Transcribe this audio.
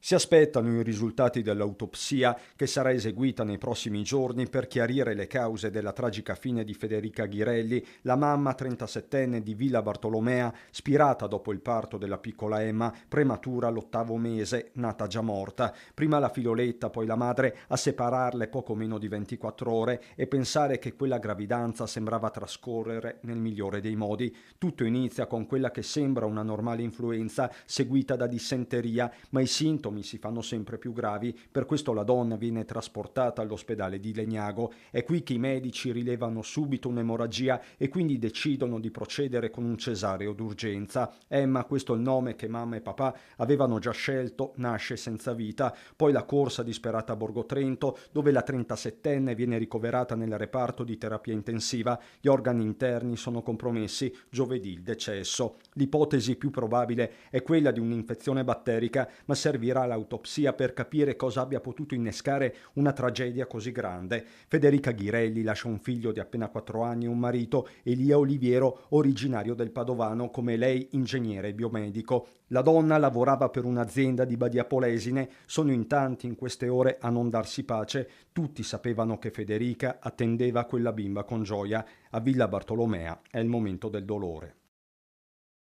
Si aspettano i risultati dell'autopsia che sarà eseguita nei prossimi giorni per chiarire le cause della tragica fine di Federica Ghirelli, la mamma 37enne di Villa Bartolomea, spirata dopo il parto della piccola Emma, prematura all'8° mese, nata già morta. Prima la filoletta, poi la madre, a separarle poco meno di 24 ore e pensare che quella gravidanza sembrava trascorrere nel migliore dei modi. Tutto inizia con quella che sembra una normale influenza seguita da dissenteria, ma i sintomi si fanno sempre più gravi, per questo la donna viene trasportata all'ospedale di Legnago. È qui che i medici rilevano subito un'emorragia e quindi decidono di procedere con un cesareo d'urgenza. Emma, questo è il nome che mamma e papà avevano già scelto, nasce senza vita. Poi la corsa disperata a Borgo Trento, dove la 37enne viene ricoverata nel reparto di terapia intensiva. Gli organi interni sono compromessi, giovedì il decesso. L'ipotesi più probabile è quella di un'infezione batterica, ma servirà l'autopsia per capire cosa abbia potuto innescare una tragedia così grande. Federica Ghirelli lascia un figlio di appena 4 anni e un marito, Elia Oliviero, originario del Padovano, come lei ingegnere biomedico. La donna lavorava per un'azienda di Badia Polesine, sono in tanti in queste ore a non darsi pace, tutti sapevano che Federica attendeva quella bimba con gioia. A Villa Bartolomea è il momento del dolore.